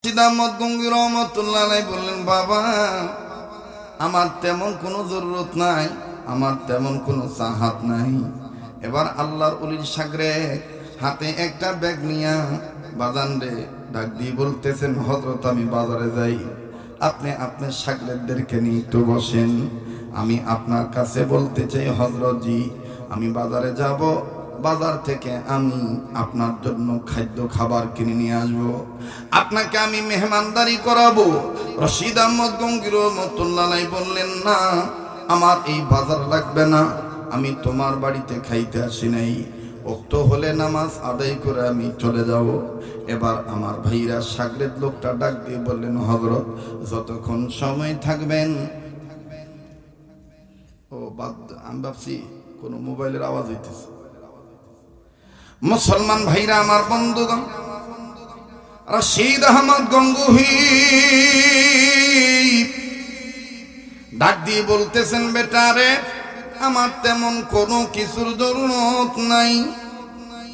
সিদামত গঙ্গি রহমতুল্লাহ আলাইহি বললেন, বাবা আমার তেমন কোনো জরুরত নাই, আমার তেমন কোনো চাহাত নাই। এবার আল্লাহর ওলির সাগরে হাতে একটা ব্যাগ নিয়া বাজান রে ডাক দিয়ে বলতেছেন, হযরত আমি বাজারে যাই, আপনি আপনার সাগরেদদেরকে নিয়ে একটু বসেন। আমি আপনার কাছে বলতে চাই হযরত জি, আমি বাজারে যাব, বাজার থেকে আমি আপনার জন্য খাবার কিনে নিয়ে আসবো, আপনাকে আমি মেহমানদারি করাবো। রশিদ আহমদ গঙ্গি রহমতুল্লাহ আলাইহি বললেন, না আমার এই বাজার লাগবে না, আমি তোমার বাড়িতে খাইতে আসি নাই, ওক্ত হলে নামাজ আদায় করে আমি চলে যাব। এবার আমার ভাইরা সাগরেদ লোকটা ডাক দিয়ে বললেন, হযরত যতক্ষণ সময় থাকবেন। ও বাদ, আমি ভাবছি কোনো মোবাইলের আওয়াজ হইতেছে। মুসলমান ভাইরা আমার বন্ধুগণ, রশিদ আহমদ গঙ্গুহি ডাক দিয়ে বলতেছেন, বেটা রে আমার তেমন কোনো কিছুর জরুরত নাই,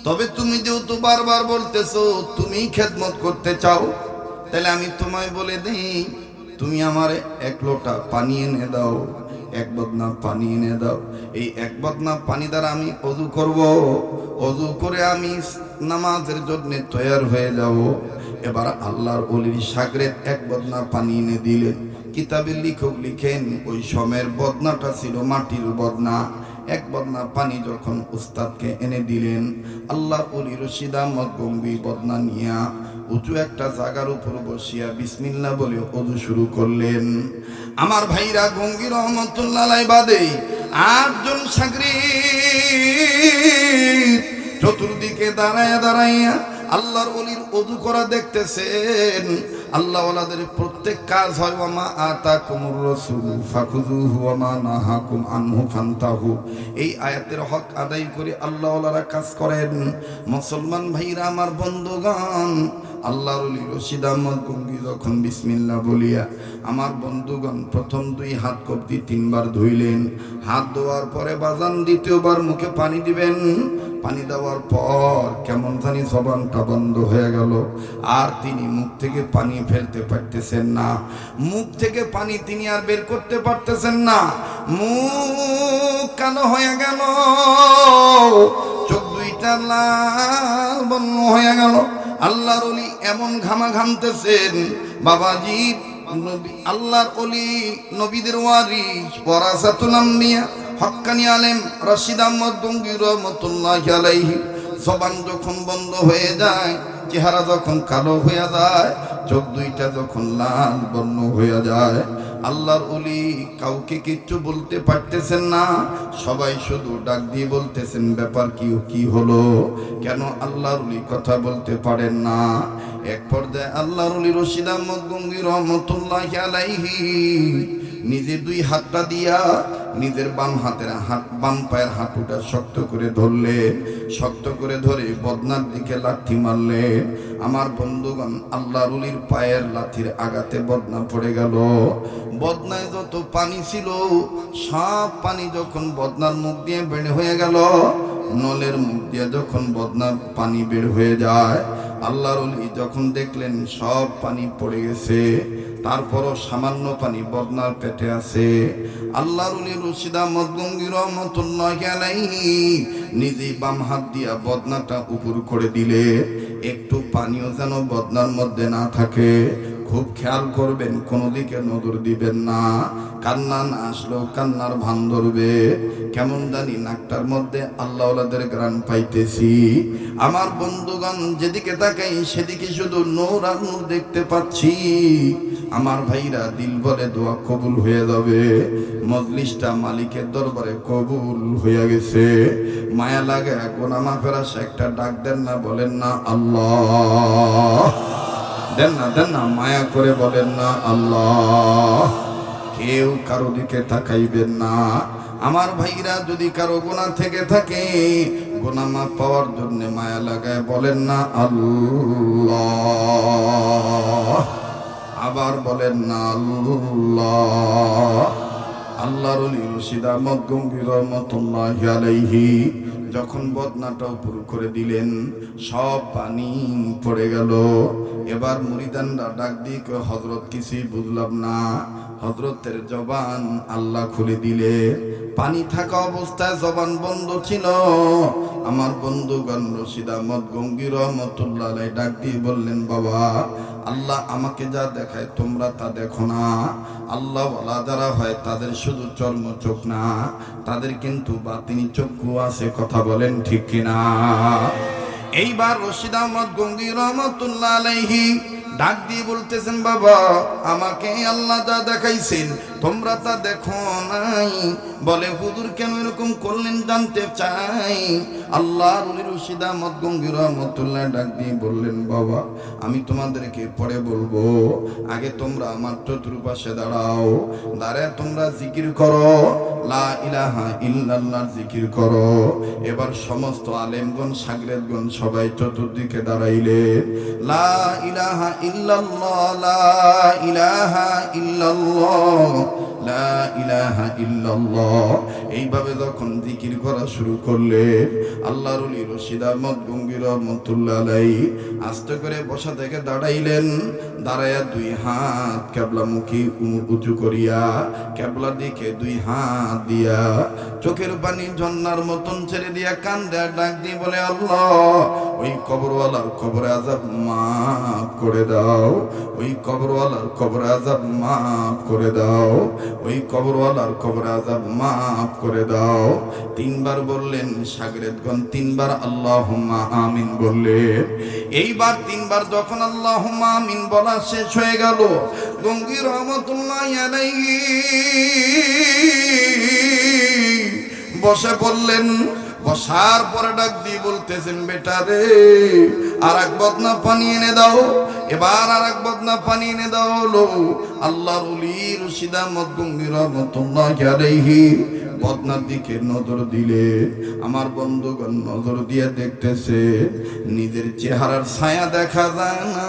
তবে তুমি যেহেতু বারবার বলতেছো তুমি খেদমত করতে চাও, তাহলে আমি তোমায় বলে দেই, তুমি আমার এক লোটা পানি এনে দাও, এক বদনা পানি এনে দাও। এই এক বদনা পানি দ্বারা আমি ওযু করব, ওযু করে আমি নামাজের জন্য তৈয়ার হয়ে যাব। এবার আল্লাহর ওলির সাগরে এক বদনা পানি এনে দিলেন। কিতাবের লেখক লিখেন, ওই সময়ের বদনাটা ছিল মাটির বদনা। এক বদনা পানি যখন উস্তাদকে এনে দিলেন, আল্লাহর ওলি রশিদ আহমদ গঙ্গি বদনা নিয়া উঁচু একটা জায়গার উপর বসিয়া বিসমিল্লাহ বলে ওযু শুরু করলেন। আমার ভাইরা গঙ্গি রহমতুল্লাহ আলাইহি বাদে 8 জন সাগরিদ চতুর্দিকে দাঁড়ায়া দাঁড়াইয়া আল্লাহর ওলির ওযু করা দেখতেছেন। আল্লাহ ওয়ালাদের প্রত্যেক কাজ হয় ওয়ামা আতাকুমুর রাসূলু ফাখুযুহু ওয়ামা নাহাকুম আনহু ফান্তাহু। এই আয়াতের হক আদায় করে আল্লাহ ওয়ালারা কাজ করেন। মুসলমান ভাইরা আমার বন্ধুগণ, আল্লাহর ওলি রশিদ আহমদ গঙ্গি যখন বিসমিল্লাহ বলিয়া আমার বন্ধুগণ প্রথম 2 হাত কবজি 3 বার ধুইলেন। হাত ধোয়ার পরে বাজান দ্বিতীয়বার মুখে পানি দিবেন। পানি দেওয়ার পর কেমন জানি জবানটা বন্ধ হয়ে গেল, আর তিনি মুখ থেকে পানি ফেলতে পারতেছেন না, মুখ থেকে পানি তিনি আর বের করতে পারতেছেন না। মুখ কালো হয়ে গেল, চোখ দুইটা লাল বর্ণ হয়ে গেল। আল্লাহর ওলি এমন ঘামা ঘামতেছেন, বাবাজি আল্লাহর ওলি নবীদের ওয়ারিস ওয়ারাসাতুল আম্বিয়া হক্কানি আলেম রশিদ আহমদ গঙ্গি রহমতুল্লাহি আলাইহি জবান যখন বন্ধ হয়ে যায়, চেহারা যখন কালো হয়ে যায়, চোখ দুইটা যখন লাল বর্ণ হয়ে যায়, আল্লাহর ওলি কাউকে কিচ্ছু বলতে পারতেছেন না। সবাই শুধু ডাক দিয়ে বলতেছেন, ব্যাপার কি হলো, কেন আল্লাহর ওলি কথা বলতে পারেন না। এক পর্যায়ে আল্লাহর ওলি রশিদ আহমদ গঙ্গি রহমতুল্লাহি আলাইহি নিজে 2 হাতটা দিয়া নিজের বাম পায়ের হাঁটুটা শক্ত করে ধরলেন। শক্ত করে ধরে বদনার দিকে লাথি মারলেন। আমার বন্ধুগণ, আল্লাহর ওলির পায়ের লাথির আঘাতে বদনা পড়ে গেল। বদনায় যত পানি ছিল সব পানি যখন বদনার মুখ দিয়ে বের হয়ে গেল, নলের মুখ দিয়ে যখন বদনার পানি বের হয়ে যায়, আল্লাহর ওলি যখন দেখলেন সব পানি পড়ে গেছে, তারপরও সামান্য পানি বদনার পেটে আছে, আল্লাহর ওলি রশিদ আহমদ গঙ্গি রহমতুল্লাহি আলাইহি নিজেই বাম হাত দিয়া বদনাটা উপর করে দিলে, একটু পানিও যেন বদনার মধ্যে না থাকে। খুব খেয়াল করবেন, কোনো দিকে নজর দিবেন না। কান্না না আসলেও কান্নার ভান ধরবে। কেমন জানি নাকটার মধ্যে আল্লাহ ওয়ালাদের গ্রাণ পাইতেছি। আমার বন্ধুগণ, যেদিকে তাকাই সেদিকে শুধু নূর আর নূর দেখতে পাচ্ছি। আমার ভাইরা দিল বলে দোয়া কবুল হয়ে যাবে। মজলিসটা মালিকের দরবারে কবুল হয়ে গেছে। মায়া লাগে গুনাহ মাফের আশা একটা ডাক দেন না, বলেন না আল্লাহ, দেন না মায়া করে বলেন না আল্লাহ। কেউ কারো দিকে তাকাইবেন না। আমার ভাইরা, যদি কারো গুনাহ থেকে থাকে, গুনাহ মাফ পাওয়ার জন্য মায়া লাগায় বলেন না আল্লাহ, আবার বলেন না আল্লাহ। আল্লাহর ওলি রশিদ আহমদ গঙ্গি রহমতুল্লাহি আলাইহি যখন বদনাটা উপর করে দিলেন, সব পানি পড়ে গেল। এবার মুরিদানরা ডাক দিয়ে কয়, হযরত কিছুই বুঝলাম না। হযরতের জবান আল্লাহ খুলে দিলে, পানি থাকা অবস্থায় জবান বন্ধ ছিল। আমার বন্ধুগণ রশিদ আহমদ গঙ্গী রহমতুল্লাহ আলাইহি ডাক দিয়ে বললেন, বাবা, আল্লাহ আমাকে যা দেখায় তোমরা তা দেখো না। আল্লাহ ওয়ালা যারা হয় তাদের শুধু চর্ম চোখ না, তাদের কিন্তু বাতিনি চক্ষু আছে। কথা বলেন ঠিক কিনা? এইবার রশিদ আহমদ গঙ্গী রহমতুল্লাহ আলাইহি ডাক দিয়ে বলতেছেন, বাবা, আমাকে আল্লাহ যা দেখাইছেন তোমরা তা দেখো নাই। বলে, হুজুর কেন এরকম করলেন জানতে চাই। আল্লাহর ওলি রশিদ আহমদ গঙ্গী রহমতুল্লাহ ডাক দিয়ে বললেন, বাবা, আমি তোমাদেরকে পরে বলবো, আগে তোমরা আমার চতুর্পাশে দাঁড়াও, দাঁড়ায় তোমরা জিকির করো, লা ইলাহা ইল্লাল্লাহ জিকির করো। এবার সমস্ত আলেমগণ শাগরেদগণ সবাই চতুর্দিকে দাঁড়াইলে, লা ইলাহা ইল্লাল্লাহ, লা ইলাহা ইল্লাল্লাহ, লা ইলাহা ইল্লাল্লাহ। এইভাবে যখন জিকির করা শুরু করলে, আল্লাহর ওলি রশিদ আহমদ গঙ্গী রহমতুল্লাহ আলাইহি আস্তে করে বসা থেকে দাঁড়াইলেন। দাঁড়াইয়া দুই হাত কেবলামুখী উঁচু করিয়া কেবলার দিকে দুই হাত দিয়া চোখের পানি ঝর্ণার মতন ছেড়ে দিয়া কান্দে ডাক দিয়ে বলে, আল্লাহ, ওই কবরওয়ালার কবরে আযাব মাফ করে দাও, ওই কবরওয়ালার কবরে আযাব মাফ করে দাও, ওই কবরওয়ালার কবরে আযাব মাফ করে দাও। তিনবার বললেন শাগরেদগণ, তিনবার আল্লাহুম্মা আমিন বললেন। এইবার তিনবার যখন আল্লাহুম্মা আমিন বলা শেষ হয়ে গেল, গঙ্গী রহমতুল্লাহ আলাইহি বসে পড়লেন। বসার পরে ডাক দিয়ে বলতেছেন, বেটা রে, আর এক বদনা পানি এনে দাও। এবার আর এক বদনা পানি এনে দাও হলো। আল্লাহর ওলি রশিদ আহমদ গঙ্গী রহমতুল্লাহ আলাইহি বদনার দিকে নজর দিলে, আমার বন্ধুগণ নজর দিয়ে দেখতেছে নিজের চেহারার ছায়া দেখা যায় না।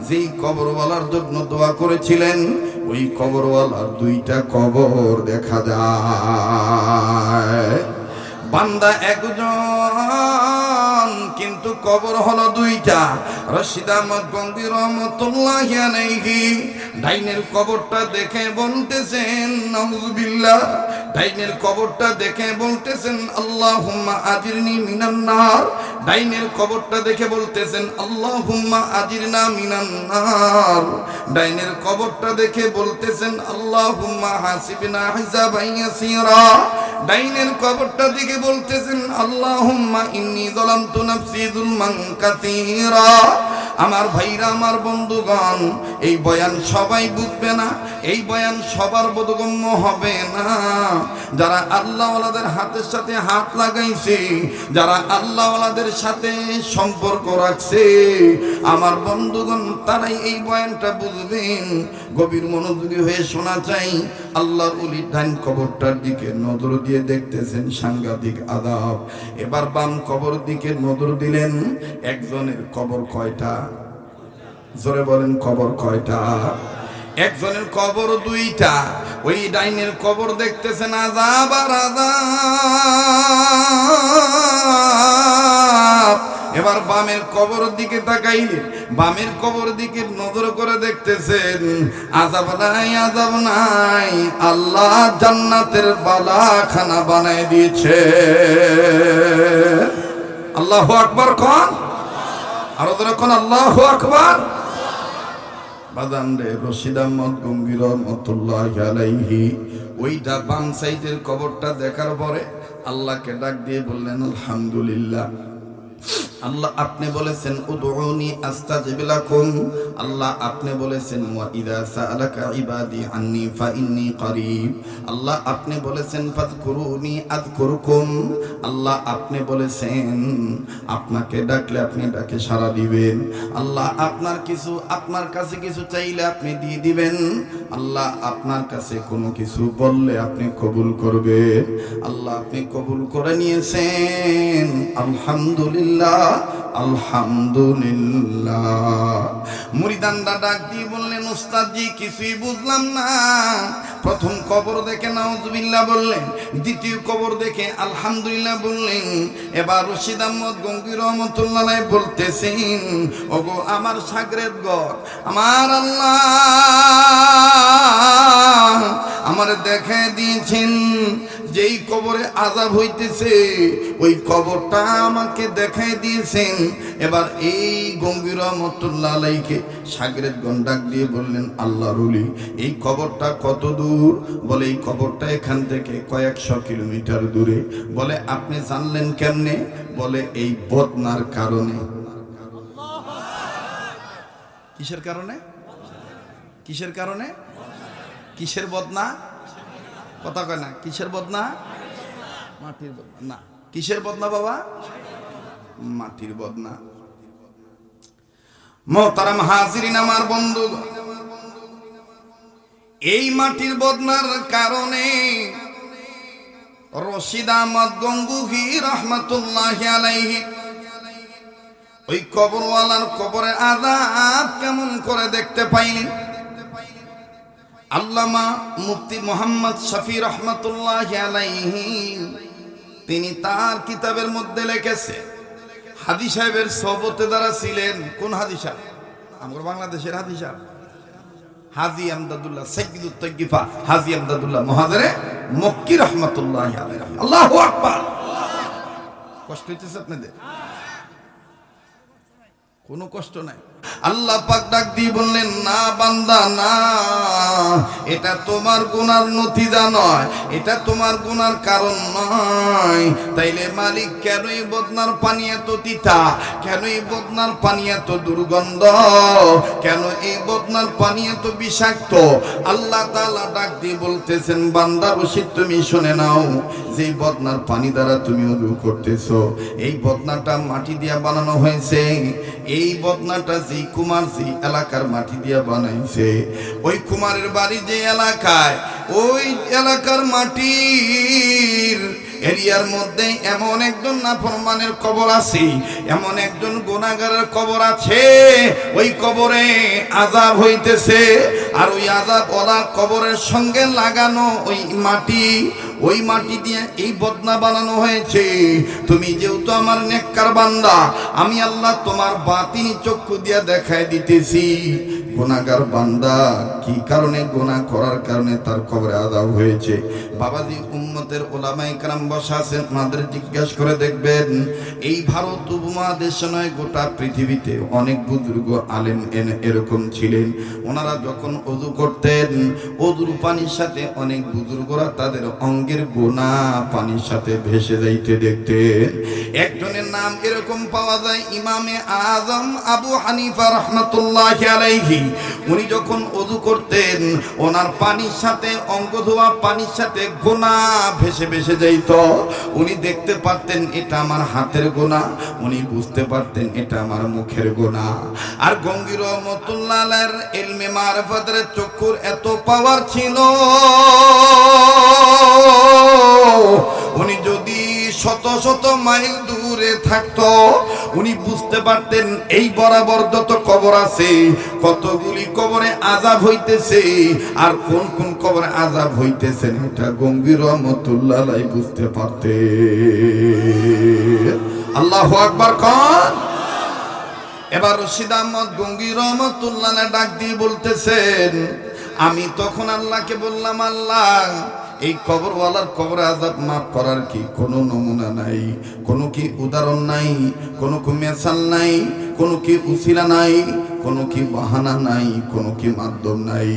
যেই কবরওয়ালার জন্য দোয়া করেছিলেন, ওই কবরওয়ালার দুইটা কবর দেখা যায়। বান্দা একজন কিন্তু কবর হলো দুইটা। রশিদ আহমদ গঙ্গী রহমতুল্লাহ আলাইহি ডাইনের কবরটা দেখে বলতেছেন, নাউযুবিল্লাহ, ডাইনের কবরটা দেখে বলতেছেন, আল্লাহুম্মা আজিরনি মিনান নার। ডাইনের কবরটা দেখে বলতেছেন, আল্লাহুম্মা আজিরনা মিনান নার। ডাইনের কবরটা দেখে বলতেছেন, আল্লাহুম্মা হাসিবনা হিসাবান ইয়াসীরা। ডাইনের কবরটা দিকে বলতেছেন, আল্লাহুম্মা ইন্নী যালামতু নাফসি যুলমান কাসীরা। আমার ভাইরা, আমার বন্ধুগণ, এই বয়ান সবাই বুঝবে না, এই বয়ান সবার বোধগম্য হবে না। যারা আল্লাহওয়ালাদের হাতের সাথে হাত লাগাইছে, যারা আল্লাহওয়ালাদের সাথে সম্পর্ক রাখছে, আমার বন্ধুগণ, তারাই এই বয়ানটা বুঝবেন। গভীর মনোযোগী হয়ে শোনা চাই। আল্লাহর ওলি ডাইন কবরটার দিকে নজর দিয়ে দেখতেছেন সাংঘাতিক আযাব। এবার বাম কবর দিকে নজর দিলেন। একজনের কবর কয়টা? জোরে বলেন, কবর কয়টা? একজনের কবর দুইটা। ওই ডাইনের কবর দেখতেছেন আযাব আর আযাব। এবার বামের কবর দিকে তাকাইলে, বামের কবর দিকে নজর করে দেখতেছেন আযাব নাই, আযাব নাই, আল্লাহ জান্নাতের বালাখানা বানায় দিয়েছে। আল্লাহু আকবার কোন? আরো ধরে কোন আল্লাহু আকবার। বাদান রে, রশিদ আহমদ গঙ্গী রহমতুল্লাহ আলাইহি ওইটা বাম সাইডের কবরটা দেখার পরে আল্লাহকে ডাক দিয়ে বললেন, আলহামদুলিল্লাহ, আল্লাহ আপনি বলেছেন উদউনি আস্তাজিব লাকুম। আল্লাহ আপনি বলেছেন ওয়া ইযা সাআলাকা ইবাদি আন্নী ফাইন্নী করিব। আল্লাহ আপনি বলেছেন ফাযকুরুনি আযকুরকুম। আল্লাহ আপনি বলেছেন আপনাকে ডাকলে আপনি ডাকে সাড়া দিবেন। আল্লাহ আপনার কাছে কিছু চাইলে আপনি দিয়ে দিবেন। আল্লাহ আপনার কাছে কোনো কিছু বললে আপনি কবুল করবেন। আল্লাহ আপনি কবুল করে নিয়েছেন, আলহামদুলিল্লাহ, আলহামদুলিল্লাহ। মুরিদানরা ডাক দিয়ে বললেন, উস্তাদ জি কিছুই বুঝলাম না। প্রথম কবর দেখে নাউজুবিল্লাহ বললেন, দ্বিতীয় কবর দেখে আলহামদুলিল্লাহ বললেন। এবার রশিদ আহমদ গঙ্গী রহমতুল্লাহ আলাইহি বলতেছেন, ওগো আমার শাগরেদ গর, আমার আল্লাহ আমার দেখায় দিয়েছেন যেই কবরে আযাব হইতেছে ওই কবরটা আমাকে দেখায় দিয়েছেন। এবার এই গঙ্গী রহমতুল্লাহ আলাইহিকে শাগরেদগণ ডাক দিয়ে বললেন, আল্লাহর ওলি এই কবরটা কত দূর? বলে এই কবরটা এখান থেকে কয়েকশো কিলোমিটার দূরে। বলে আপনি জানলেন কেমনে? বলে এই বদনার কারণে। কিসের কারণে? কিসের কারণে? কিসের বদনা? কথা কয় না। কিসের বদনা? মাটির বদনা না। কিসের বদনা বাবা? মাটির বদনা। মোহতারাম হাজিরিন আমার বন্ধু, এই মাটির বদনার কারণে রশিদ আহমদ গঙ্গুহি রহমাতুল্লাহি আলাইহি ওই কবরওয়ালার কবরে আযাব কেমন করে দেখতে পাইলেন। আল্লামা মুফতি মুহাম্মদ শফি রহমাতুল্লাহি আলাইহি তিনি তার কিতাবের মধ্যে লিখেছে, হাদি সাহেবের সোহবতে দ্বারা ছিলেন। কোন হাদি সাহেব? আমরা বাংলাদেশের হাদি সাহেব হাজী আমদাদুল্লাহ সাইয়্যিদুত তাইয়্যিফা হাজী আমদাদুল্লাহ মুহাজিরে মক্কি রহমাতুল্লাহি আলাইহি। আল্লাহু আকবার। কষ্ট হইতেছে আপনাদের? কোনো কষ্ট নাই। আল্লাহ পাক ডাক দিয়ে বললেন, না বান্দা না, এটা তোমার গুনার নতিজা নয়, এটা তোমার গুনার কারণ নয়। তাইলে মালিক কেন এই বদনার পানি এত তিতা? কেন এই বদনার পানি এত দুর্গন্ধ? কেন এই বদনার পানি এত বিষাক্ত? আল্লাহ তাআলা ডাক দিয়ে বলতেছেন, বান্দা রশিদ তুমি শুনে নাও, যে বদনার পানি দ্বারা তুমি ওযু করতেছো এই বদনাটা মাটি দিয়ে বানানো হয়েছে। এই বদনাটা যে কুমার যে এলাকার মাটি দিয়ে বানাইছে, ওই কুমারের বাড়ি যে এলাকায়, ওই এলাকার মাটির এরিয়ার মধ্যে এমন একজন নাফরমানের কবর আছে, এমন একজন গুনাহগারের কবর আছে। ওই কবরে আযাব হইতেছে, আর ওই আযাব ওলা কবরের সঙ্গে লাগানো ওই মাটি, ওই মাটি দিয়ে এই বদনা বানানো হয়েছে। তুমি যেহেতু আমার নেককার বান্দা, আমি আল্লাহ তোমার বাতিনি চক্ষু দিয়ে দেখায় দিতেছি গুনাহগার বান্দা কি কারণে গুনাহ করার কারণে তার কবরে আযাব হয়েছে। বাবাজি উম্মতের ওলামায়ে কেরাম বসা আছেন, ওনাদের জিজ্ঞেস করে দেখবেন, এই ভারত উপমহাদেশ নয় গোটা পৃথিবীতে অনেক বুজুর্গ আলেম এরকম ছিলেন। ওনারা যখন ওযু করতেন, ওযুর পানির সাথে অনেক বুজুর্গরা তাদের অঙ্গের গুনাহ পানির সাথে ভেসে যাইতে দেখতেন। একজনের নাম এরকম পাওয়া যায়, ইমামে আযম আবু হানিফা রাহমাতুল্লাহি আলাইহি। উনি যখন ওযু করতেন, ওনার পানির সাথে অঙ্গ ধোয়া পানির সাথে গুনাহ ভেসে ভেসে যাইত। উনি দেখতে পারতেন এটা আমার হাতের গুনাহ, উনি বুঝতে পারতেন এটা আমার মুখের গুনাহ। আর গঙ্গী রহমাতুল্লাহ আলাইহির ইলমে মারিফাতের চক্ষুর এত পাওয়ার ছিল, উনি যদি শত শত মাইল দূরে থাকতো, উনি বুঝতে পারতেন এই বরাবর যত কবর আছে কতগুলি কবরে আযাব হইতেছে, আর কোন কোন কবরে আযাব হইতেছে এটা গঙ্গী রহমাতুল্লাহ আলাইহি বুঝতে পারতেন। আল্লাহু আকবার কোন। এবার রশিদ আহমদ গঙ্গী রহমাতুল্লাহ আলাইহি ডাক দিয়ে বলতেছেন, আমি তখন আল্লাহকে বললাম, আল্লাহ এই কবরওয়ালার কবরে আযাব মাফ করার কি কোনো নমুনা নাই, কোনো কি উদাহরণ নাই, কোনো কি মেসাল নাই, কোনো কি উসিলা নাই, কোনো কি বাহানা নাই, কোনো কি মাধ্যম নাই।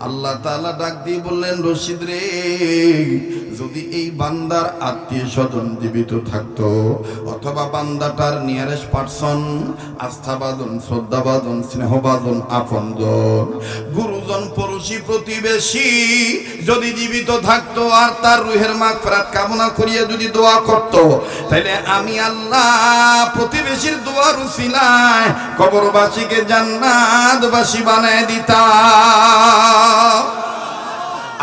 আল্লাহ তাআলা ডাক দিয়ে বললেন, রশিদ রে, যদি এই বান্দার আত্মীয় স্বজন জীবিত থাকতো, অথবা বান্দাটার নিয়ারেস্ট পারসন, আস্থাবাদন, শ্রদ্ধাবাদন, স্নেহবাদন, আপনজন, গুরুজন, পড়োশী, প্রতিবেশী যদি জীবিত থাকতো আর তার রুহের মাগফিরাত কামনা করিয়া যদি দোয়া করত, তাহলে আমি আল্লাহ প্রতিবেশীর দোয়ার উসিলায় কবরবাসীকে জান্নাতবাসী বানায় দিতাম।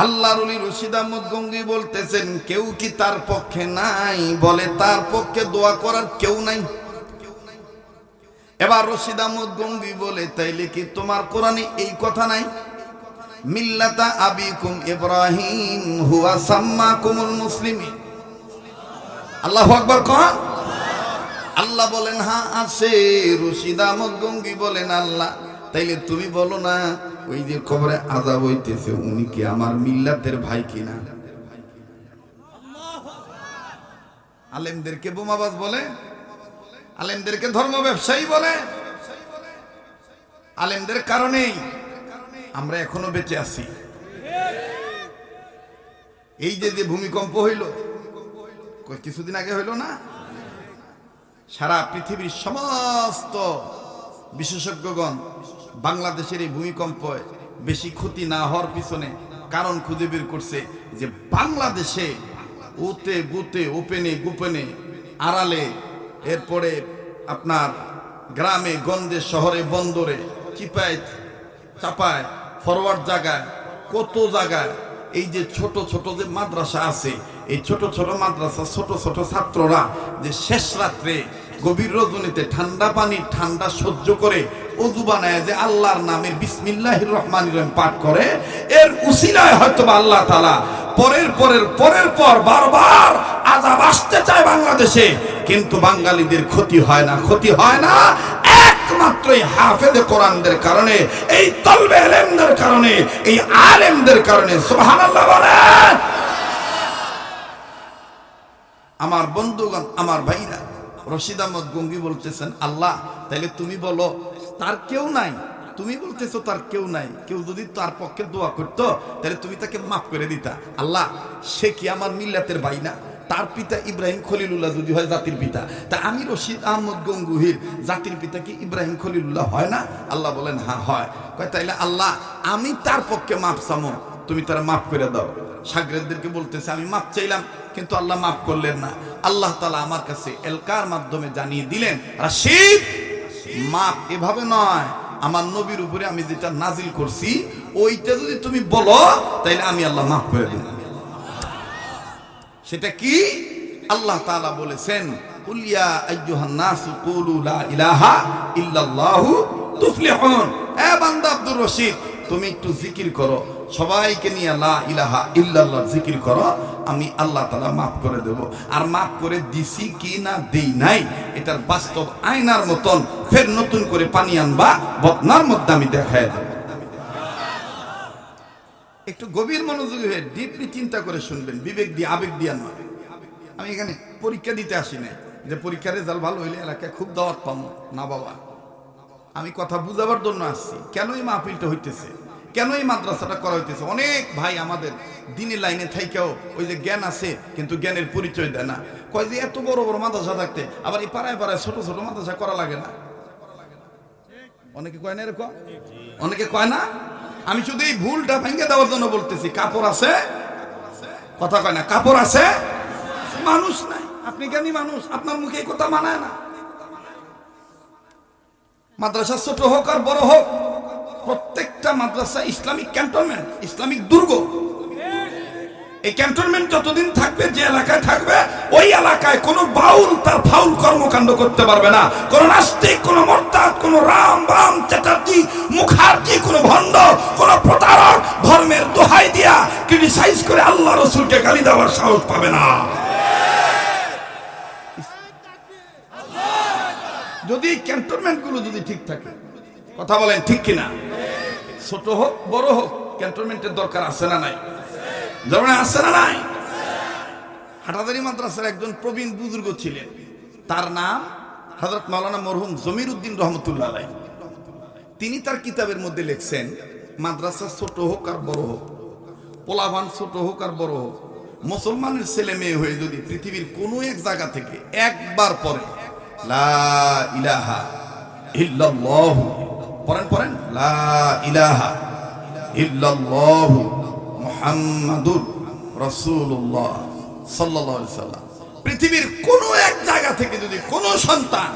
আল্লাহর ওলি রশিদ আহমদ গঙ্গী বলতেছেন, কেউ কি তার পক্ষে নাই? বলে তার পক্ষে দোয়া করার কেউ নাই। এবার রশিদ আহমদ গঙ্গি বলে, তাইলে কি তোমার কোরআনে এই কথা নাই? মিল্লাতা আবিকুম ইব্রাহিম হুয়া সাম্মাকুমুল মুসলিমিন। আল্লাহু আকবার কোন? আল্লাহ বলেন হ্যাঁ আছে। রশিদ আহমদ গঙ্গি বলেন আল্লাহ, তাইলে তুমি বলো না ওই যে কবরে আযাব হইতেছে উনি কি আমার মিল্লাতের ভাই কিনা? আলেমদেরকে বোমাবাজ বলে, আলেমদেরকে ধর্ম ব্যবসায়ী বলে। আলেমদের কারণেই আমরা এখনো বেঁচে আছি। এই যে যে ভূমিকম্প হইল কিছুদিন আগে হইল না, সারা পৃথিবীর সমস্ত বিশেষজ্ঞগণ বাংলাদেশের এই ভূমিকম্পে বেশি ক্ষতি না হওয়ার পিছনে কারণ খুঁজে বের করছে যে বাংলাদেশে ওতে গুতে ওপেনে গোপনে আড়ালে, এরপরে আপনার গ্রামে গঞ্জে শহরে বন্দরে চিপায় চাপায় ফরওয়ার্ড জায়গায় কত জায়গায় এই যে ছোট ছোট যে মাদ্রাসা আছে, এই ছোট ছোট মাদ্রাসা ছোট ছোট ছাত্ররা যে শেষ রাত্রে গভীর রজনীতে ঠান্ডা পানি ঠান্ডা সহ্য করে ওযু বানায় যে আল্লাহর নামের বিসমিল্লাহির রহমানির রহিম পাঠ করে, এর উসিলায় হয়তো আল্লাহ তাআলা পরের পর বারবার আযাব আসতে চায় বাংলাদেশে, কিন্তু বাঙালিদের ক্ষতি হয় না, ক্ষতি হয় না একমাত্র এই হাফেজে কোরআনদের কারণে, এই তলবে ইলমদের কারণে, এই আলেমদের কারণে। সুবহানাল্লাহ বলেন। আমার বন্ধুগণ, আমার ভাইরা, রশিদ আহমদ গঙ্গি বলতেছেন আল্লাহ তাইলে তুমি বলো তার কেউ নাই, তুমি বলতেছো তার কেউ নাই, কেউ যদি তার পক্ষে দোয়া করতো তাহলে তুমি তাকে মাফ করে দিতা। আল্লাহ সে কি আমার মিল্লাতের ভাই না? তার পিতা ইব্রাহিম খলিলুল্লাহ যদি হয় জাতির পিতা, তা আমি রশিদ আহমদ গঙ্গুহির জাতির পিতা কি ইব্রাহিম খলিলুল্লাহ হয় না? আল্লাহ বলেন হ্যাঁ হয়। কয় তাইলে আল্লাহ আমি তার পক্ষে মাফ চামো, তুমি তারা মাফ করে দাও। শাগরেদদেরকে বলতেছে আমি মাফ চাইলাম, কিন্তু আল্লাহ মাফ করলেন না। আল্লাহ তাআলা আমার কাছে এলকার মাধ্যমে জানিয়ে দিলেন, রাশিদ মাফ এভাবে নয়, আমার নবীর উপরে আমি যেটা নাজিল করছি ওইটা যদি তুমি বলো তাইলে আমি আল্লাহ মাফ করে দেব। সেটা কি? আল্লাহ তাআলা বলেছেন কুল ইয়া আইয়ুহান নাসু কুলু লা ইলাহা ইল্লাল্লাহু তুফলিহুন। এ বান্দা আব্দুর রশিদ তুমি একটু জিকির করো, সবাইকে নিয়ে লা ইলাহা ইল্লাল্লাহ জিকির করো, আমি আল্লাহ তাআলা মাফ করে দেব। আর মাফ করে দিছি কি না দেই নাই এটার বাস্তব আয়নার মতন ফের নতুন করে পানি আনবা বদনার মধ্যে আমি দেখায় দেব। একটু গভীর মনোযোগী হয়ে ডিপলি চিন্তা করে শুনবেন, বিবেক দিয়ে আবেগ দিয়ে নয়। আমি এখানে পরীক্ষা দিতে আসি না যে পরীক্ষার রেজাল্ট ভালো হইলে এলাকায় খুব দাওয়াত পাবো না বাবা, আমি কথা বুঝাবার জন্য আসছি। কেন এই মাহফিলটা হইতেছে, কেন এই মাদ্রাসাটা করা হইতেছে? অনেক ভাই আমাদের দিনের লাইনে থাইকেও ওই যে জ্ঞান আছে কিন্তু জ্ঞানের পরিচয় দেয় না, কয় যে এত বড় বড় মাদ্রাসা থাকতে আবার এই পাড়ায় পাড়ায় ছোট ছোট মাদ্রাসা করা লাগে না। অনেকে কয় না এরকম, অনেকে কয় না। আমি শুধু এই ভুলটা ভেঙে দেওয়ার জন্য বলতেছি। কাপড় আছে, কথা কয় না, কাপড় আছে, মানুষ নাই। আপনি জ্ঞানী মানুষ, আপনার মুখে এই কথা মানায় না। মাদ্রাসা ছোট হোক আর বড় হোক, প্রত্যেকটা মাদ্রাসা ইসলামিক ক্যান্টনমেন্ট, ইসলামিক দুর্গ। এই ক্যান্টনমেন্ট যতদিন থাকবে, যে এলাকায় থাকবে, ওই এলাকায় কোনো বাউল তার ফাউল কর্মকাণ্ড করতে পারবে না। কোন নাস্তিক, কোন মোরতাদ, কোন রাম বাম চ্যাটার্জি মুখার্জি, কোন ভণ্ড, কোন প্রতারক ধর্মের দোহাই দিয়া ক্রিটিসাইজ করে আল্লাহ রসুলকে গালি দেওয়ার সাহস পাবে না। যদি ক্যান্টনমেন্ট গুলো যদি ঠিক থাকে, কথা বলেন ঠিক কিনা? ছোট হোক বড় হোক, ক্যান্টনমেন্টের দরকার আছে না নাই? জমানে আছে না নাই? হাটাজারি মাদ্রাসার একজন প্রবীণ বুজুর্গ ছিলেন, তার নাম হযরত মাওলানা মরহুম জমির উদ্দিন রহমতুল্লাহ আলাইহি। তিনি তার কিতাবের মধ্যে লিখছেন, মাদ্রাসা ছোট হোক আর বড় হোক, পোলাভান ছোট হোক আর বড় হোক, মুসলমানের ছেলে মেয়ে হয়ে যদি পৃথিবীর কোনো এক জায়গা থেকে একবার পড়ে লা ইলাহা ইল্লাল্লাহু, পড়েন লা ইলাহা ইল্লাল্লাহু মুহাম্মাদুর রাসূলুল্লাহ সাল্লাল্লাহু আলাইহি সাল্লাম, পৃথিবীর কোন এক জায়গা থেকে যদি কোন সন্তান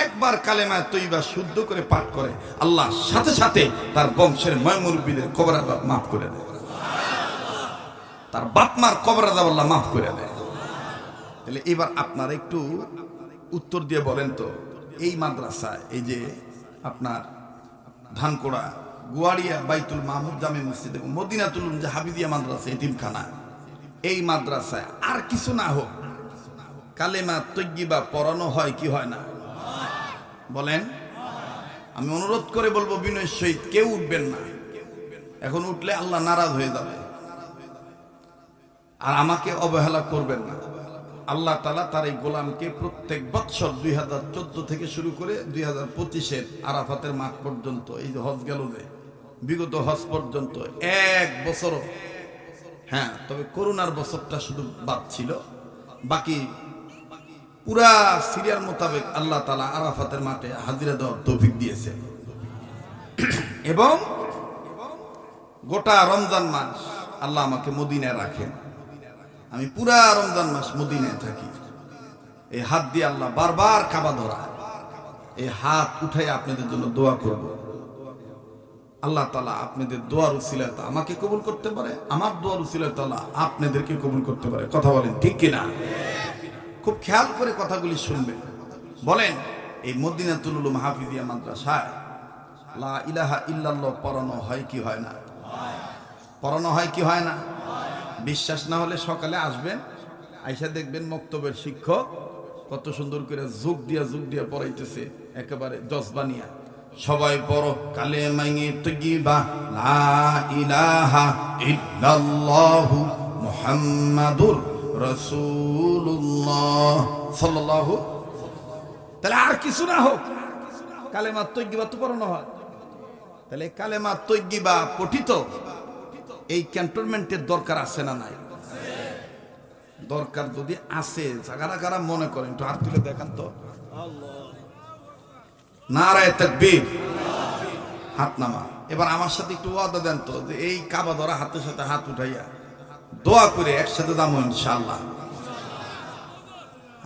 একবার কালেমা তৈবা শুদ্ধ করে পাঠ করে, আল্লাহ সাথে সাথে তার বংশের ময়মুরবিদের কবর আযাব মাফ করে দেয়, তার বাপ মার কবর আযাব আল্লাহ মাফ করে দেয়। তাহলে এবার আপনারা একটু উত্তর দিয়ে বলেন তো, এই মাদ্রাসায়, এই যে আপনার ধানকোড়া গুয়াড়িয়া বাইতুল মাহমুদ জামে মসজিদ এবং মদিনাতুল উলুম যে হাফিজিয়া মাদ্রাসা এতিমখানা, এই মাদ্রাসায় আর কিছু না হোক কালেমা তৈয়্যিবা পড়ানো হয় কি হয় না বলেন? আমি অনুরোধ করে বলবো বিনয়ের সহিত কেউ উঠবেন না, এখন উঠলে আল্লাহ নারাজ হয়ে যাবে। আর আমাকে অবহেলা করবেন না। আল্লাহ তাআলা তার এই গোলামকে প্রত্যেক বৎসর 2014 থেকে শুরু করে 2025-এর আরাফাতের মাঠ পর্যন্ত, এই যে হজ গেল যে বিগত হজ পর্যন্ত এক বছরও, হ্যাঁ তবে করোনার বছরটা শুধু বাদ ছিল, বাকি পুরা সিরিয়াল মোতাবেক আল্লাহ তাআলা আরাফাতের মাঠে হাজিরা দেওয়ার তৌফিক দিয়েছে। এবং গোটা রমজান মাস আল্লাহ আমাকে মদিনায় রাখেন, আমি পুরা রমজান মাস মদিনায় থাকি। এই হাত দিয়ে আল্লাহ বারবার কাবা ধরা, এই হাত উঠাই আপনাদের জন্য দোয়া করব। আল্লাহ তাআলা আপনাদের দোয়ার উসিলায় আমাকে কবুল করতে পারে, আমার দোয়ার উসিলায় তাআলা আপনাদেরকে কবুল করতে পারে। কথা বলেন ঠিক কিনা? খুব খেয়াল করে কথাগুলি শুনবেন। বলেন, এই মদিনাতুল উলুম হাফিজিয়া মাদ্রাসায় লা ইলাহা ইল্লাল্লাহ পড়ানো হয় কি হয় না? পড়ানো হয় কি হয় না? বিশ্বাস না হলে সকালে আসবেন, আইসা দেখবেন মক্তবের শিক্ষক কত সুন্দর করে যুগ দিয়া পড়াইতেছে, একেবারে জজবানিয়া। সবাই পড়ো কালেমায়ে তৈয়্যিবা লা ইলাহা ইল্লাল্লাহু মুহাম্মাদুর রাসূলুল্লাহ সাল্লাল্লাহু। তাহলে আর কিছু না হোক কালেমা তৈয়্যিবা তো পড়ানো হয়। তাহলে কালেমা তৈয়্যিবা পঠিত এই ক্যান্টনমেন্টের দরকার আছে না নাই? দরকার যদি আছে, যারা যারা মনে করেন একটু হাত তুলে দেখান তো। নারায়ে তাকবীর, হাত নামা। এবার আমার সাথে একটু ওয়াদা দেন তো, যে এই কাবা ধরা হাতের সাথে হাত উঠাইয়া দোয়া করে একসাথে যাবো ইনশাআল্লাহ।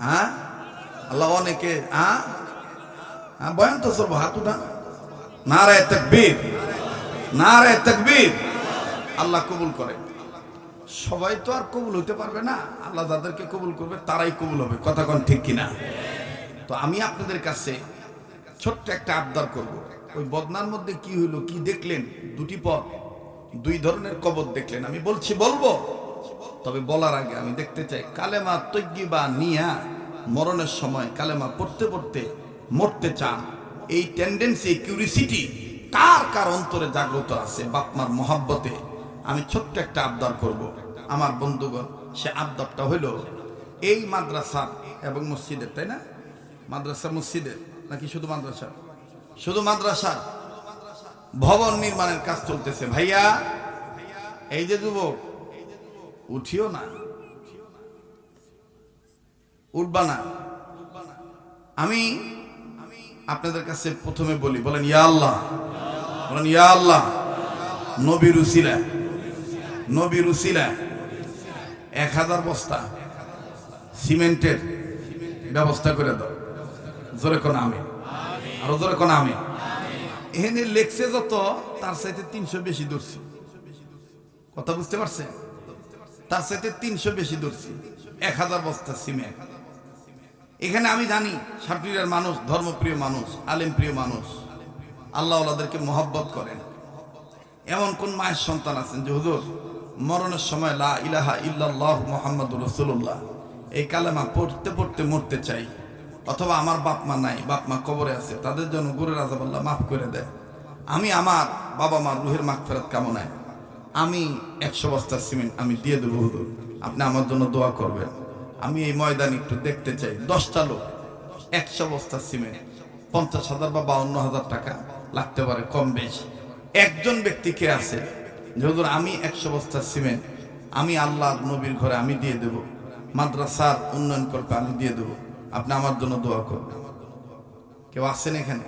হ্যাঁ আল্লাহ অনেকে বয়ান তো চলবো, হাত উঠা। নারায়ে তাকবীর, নারায়ে তাকবীর। আল্লাহ কবুল করে। সবাই তো আর কবুল হইতে পারবে না, আল্লাহ যাদেরকে কবুল করবে তারাই কবুল হবে। কথা কোন ঠিক কিনা? তো আমি আপনাদের কাছে ছোট্ট একটা আবদার করব। ওই বদনার মধ্যে কি হইলো, কি দেখলেন? দুটি পথ, দুই ধরনের কবর দেখলেন। আমি বলবো, তবে বলার আগে আমি দেখতে চাই কালেমা তৈয়্যিবা নিয়া মরণের সময় কালেমা পড়তে পড়তে মরতে চান, এই টেন্ডেন্সি, কিউরিসিটি কার কার অন্তরে জাগ্রত আছে বাপমার মহব্বতে? আমি ছোট্ট একটা আবদার করব আমার বন্ধুগণ। সে আবদারটা হইল এই মাদ্রাসা এবং মসজিদের, তাই না? মাদ্রাসা মসজিদের নাকি শুধু মাদ্রাসা? শুধু মাদ্রাসা ভবন নির্মাণের কাজ চলতেছে। ভাইয়া, এই যে যুবক, উঠিও না, উঠবা না। আমি আপনাদের কাছে প্রথমে বলি, বলেন ইয়া আল্লাহ, বলেন ইয়া আল্লাহ। নবীর উসিলা, নবীর উসিলা 1000 বস্তা সিমেন্টের ব্যবস্থা করে দাও। জোরে কোন আমিন, আরো জোরে কোন আমিন। এখানে লেখছে যত, তার চাইতে 300 বেশি ধরছি। কথা বুঝতে পারছেন? তার চাইতে 300 বেশি ধরছি। 1000 বস্তা সিমেন্ট। এখানে আমি জানি সাটুরিয়ার মানুষ ধর্মপ্রিয় মানুষ, আলেম প্রিয় মানুষ, আল্লাহ ওনাদেরকে মহব্বত করেন। এমন কোন মায়ের সন্তান আছেন যে হুজুর মরণের সময় লা ইলাহা ইল্লাল্লাহ মুহাম্মাদুর রাসূলুল্লাহ এই কালেমা পড়তে পড়তে মরতে চাই, অথবা আমার বাপ মা নাই, বাপ মা কবরে আছে, তাদের জন্য গুরের আযাব আল্লাহ মাফ করে দেয়। আমি আমার বাবা মার রুহের মাগফিরাত কামনায় আমি 100 বস্তা সিমেন্ট আমি দিয়ে দেবো হুজুর, আপনি আমার জন্য দোয়া করবেন। আমি এই ময়দান একটু দেখতে চাই। 10টা লোক 100 বস্তা সিমেন্ট, 50,000 বা 52,000 টাকা লাগতে পারে কম বেশি। একজন ব্যক্তি কে আছে যে হুজুর আমি 100 বস্তা সিমেন্ট আমি আল্লাহর নবীর ঘরে আমি দিয়ে দেব, মাদ্রাসার উন্নয়ন কল্পে আমি দিয়ে দেব, আপনি আমার জন্য দোয়া করবেন? কেউ আছেন এখানে?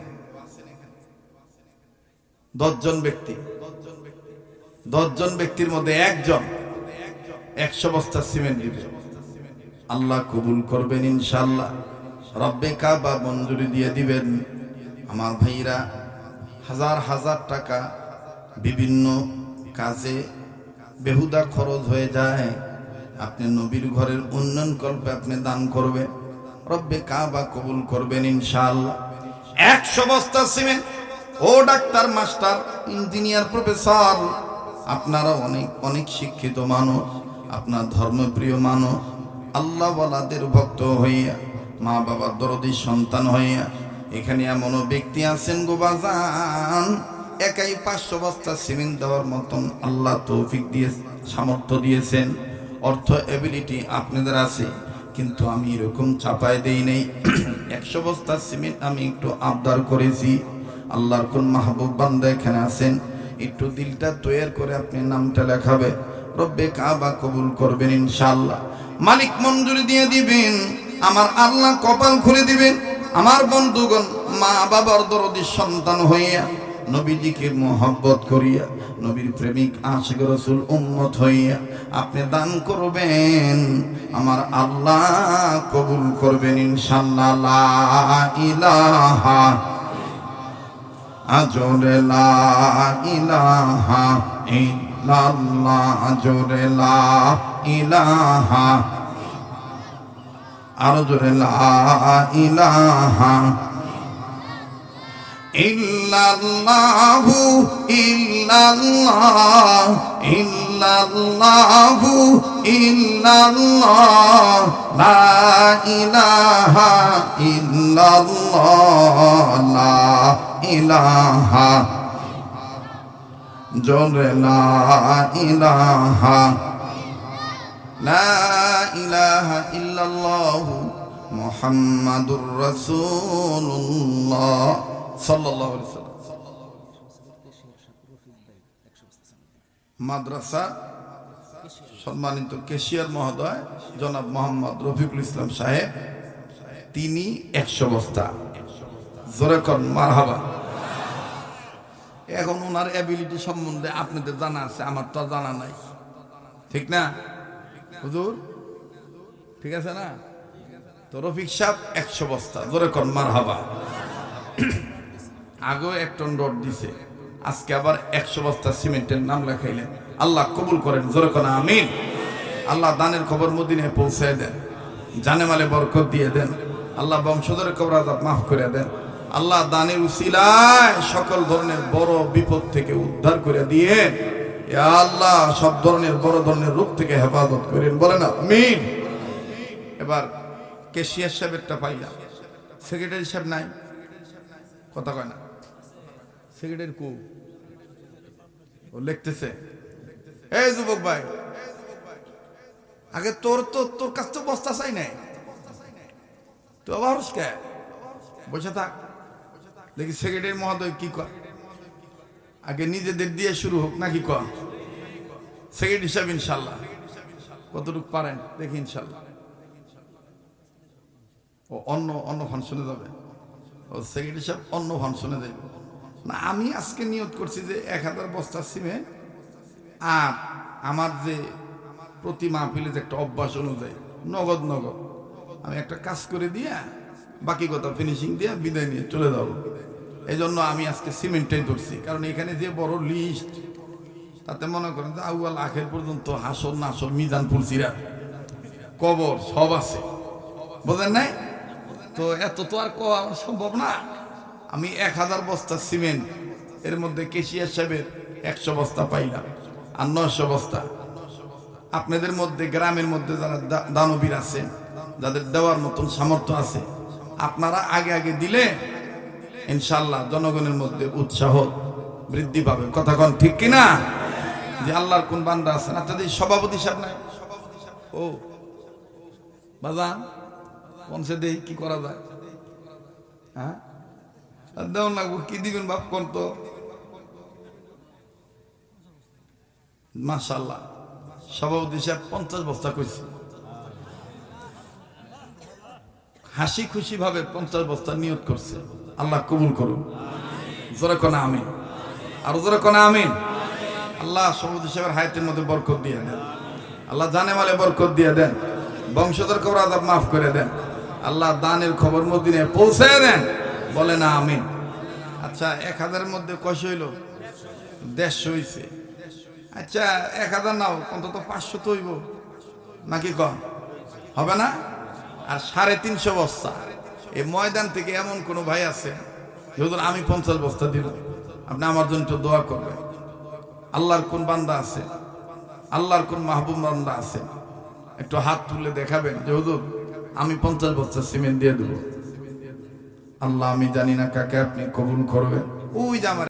10 জন ব্যক্তি, 10 জন ব্যক্তির মধ্যে একজন 100 বস্তা সিমেন্ট দিবে। আল্লাহ কবুল করবেন ইনশাআল্লাহ। রব্বে কাবা মঞ্জুরি দিয়ে দিবেন। আমার ভাইরা হাজার হাজার টাকা বিভিন্ন কাজে বেহুদা খরচ হয়ে যায়, আপনি নবীর ঘরের উন্নয়ন কল্পে আপনি দান করবেন, রব্বে কাবা কবুল করবেন ইনশাআল্লাহ। 100 বস্তা সিমেন্ট। ও ডাক্তার, মাস্টার, ইঞ্জিনিয়ার, প্রফেসর, আপনারা অনেক অনেক শিক্ষিত মানুষ, আপনার ধর্মপ্রিয় মানুষ, আল্লাহওয়ালাদের ভক্ত হইয়া, মা বাবার দরদি সন্তান হইয়া এখানে এমনও ব্যক্তি আছেন গো বাজান, একাই 500 বস্তা সিমেন্ট দেওয়ার মতন আল্লাহ তৌফিক দিয়ে সামর্থ্য দিয়েছেন, অর্থ এবিলিটি আপনাদের আছে। কিন্তু আমি এরকম চাপায় দেই নেই। 100 বস্তা সিমেন্ট আমি একটু আবদার করেছি। আল্লাহর কোন মাহবুব বান্দা এখানে আছেন, একটু দিলটা তৈরি করে আপনি নামটা লেখাবে, রব্বে কাবা কবুল করবেন ইনশাআল্লাহ। মালিক মঞ্জুরি দিয়ে দিবেন, আমার আল্লাহ কপাল খুলে দিবেন। আমার বন্ধুগণ, মা বাবার দরদি সন্তান হইয়া, নবীজিকে মোহব্বত করিয়া, নবীর প্রেমিক আশিক রাসূল উম্মত হইয়া আপনি দান করবেন, আমার আল্লাহ কবুল করবেন ইনশাআল্লাহ। লা ইলাহা আজরে লা ইলাহা ইল্লাল্লাহ, আজরে লা ইলাহা, আর জোরে লা ইলাহা ইল্লাল্লাহু ইল্লাল্লাহ ইল্লাল্লাহু ইল্লাল্লাহ, লা ইলাহা ইল্লাল্লাহ, লা ইলাহা, জোরে লা ইলাহা, লা ইলাহা ইল্লাল্লাহু মুহাম্মাদুর রাসূলুল্লাহ সাল্লাল্লাহু আলাইহি ওয়াসাল্লাম। মাদ্রাসা সম্মানিত কেশিয়ার মহোদয় জনাব মোহাম্মদ রফিকুল ইসলাম সাহেব, তিনি 100 বস্তা, জোরে কোন মারহাবা। এখন ওনার অ্যাবিলিটি সম্বন্ধে আপনাদের জানা আছে, আমার তো জানা নাই, ঠিক না হুজুর? ঠিক আছে না? তো রফিক সাহেব 100 বস্তা, জোরে কোন মারহাবা। আগেও 1 টন রড দিছে, আজকে আবার 100 বস্তা সিমেন্টের নাম লেখাইলেন। আল্লাহ কবুল করেন, জোরে কোন আমিন। আল্লাহ দানের খবর মদিনায় পৌঁছায় দেন, জানে মালে বরকত দিয়ে দেন। আল্লাহ বংশধরের কবর আযাব মাফ করে দেন। আল্লাহ দানের উসিলায় সকল ধরনের বড় বিপদ থেকে উদ্ধার করে দিয়ে, ইয়া আল্লাহ সব ধরনের বড় ধরনের রোগ থেকে হেফাজত করেন, বলেন আমিন। এবার কেশিয়ার সাহেবটা পাইলাম, সেক্রেটারি সাহেব নাই, কথা কয় না। সেক্রেটারি কো ও লিখতেছে, এই যুবক ভাই, আগে তোর কাছ তো বস্তা চাই নাই, তো আবার বসে থাক। দেখি সেক্রেটারি মহোদয় কি কয়, আগে নিজেদের দিয়ে শুরু হোক নাকি কয়? সেক্রেটারি সাহেব ইনশাল্লাহ কতটুকু পারেন দেখি ইনশাল্লাহ। ও অন্য ফাংশনে যাবে, ও সেক্রেটারি সাহেব অন্য ফাংশনে যাবে না। আমি আজকে নিয়ত করছি যে 1000 বস্তা সিমেন্ট, আর আমার যে প্রতি মাহফিলে যে একটা অভ্যাস অনুযায়ী নগদ আমি একটা কাজ করে দিয়া বাকি কথা ফিনিশিং দিয়ে বিদায় নিয়ে চলে যাব। এই জন্য আমি আজকে সিমেন্টটাই ধরছি, কারণ এখানে যে বড় লিস্ট, তাতে মনে করেন যে আউয়াল আখের পর্যন্ত হাসর নাসর মিজান ফুলসিরাত কবর সব আছে, বোঝেন নাই? তো এত তো আর কওয়া সম্ভব না। আমি 1000 বস্তা সিমেন্ট, এর মধ্যে কেশিয়ার সাহেবের 100 বস্তা পাইলাম, আর 900 বস্তা আপনাদের মধ্যে গ্রামের মধ্যে যারা দানবীর আছেন, যাদের দেওয়ার মতন সামর্থ্য আছে, আপনারা আগে দিলে ইনশাআল্লাহ জনগণের মধ্যে উৎসাহ বৃদ্ধি পাবে। কথা কোন ঠিক কিনা? যে আল্লাহর কোন বান্দা আছেন, আচ্ছা যে সভাপতি সাহেব নাই, ও বাজান পৌঁছে দেই, কি করা যায়? হ্যাঁ দেওয়ান লাগবো, কি দিবেন বাপ কোন? তো মাশাআল্লাহ সভাপতি সাহেব 50 বস্তা কইছে, হাসি খুশি ভাবে 50 বস্তা নিয়ত করছে। আল্লাহ কবুল করুন, জোরে কোন আমিন, আর জোরে কোন আমিন। আল্লাহ সভাপতি সাহেবের হায়াতের মধ্যে বরকত দিয়ে দেন, আল্লাহ জানে মালে বরকত দিয়ে দেন, বংশধর কবর আযাব মাফ করে দেন, আল্লাহ দানের খবর মদিনায় পৌঁছে দেন, বলে না আমিন। আচ্ছা 1000 মধ্যে কয়শো হইল? 150 হইছে। আচ্ছা 1000 নাও, অন্তত 500 তো হইব নাকি? কম হবে না? আর 350 বস্তা এই ময়দান থেকে এমন কোন ভাই আছে হুজুর আমি 50 বস্তা দিলাম, আপনি আমার জন্য একটু দোয়া করবেন। আল্লাহর কোন বান্দা আছে, আল্লাহর কোন মাহবুব বান্দা আছে, একটু হাত তুলে দেখাবেন যে হুজুর আমি 50 বস্তা সিমেন্ট দিয়ে দেবো। আল্লাহ আমি জানি না কাকে আপনি কবুল করবেন। ওই যে আমার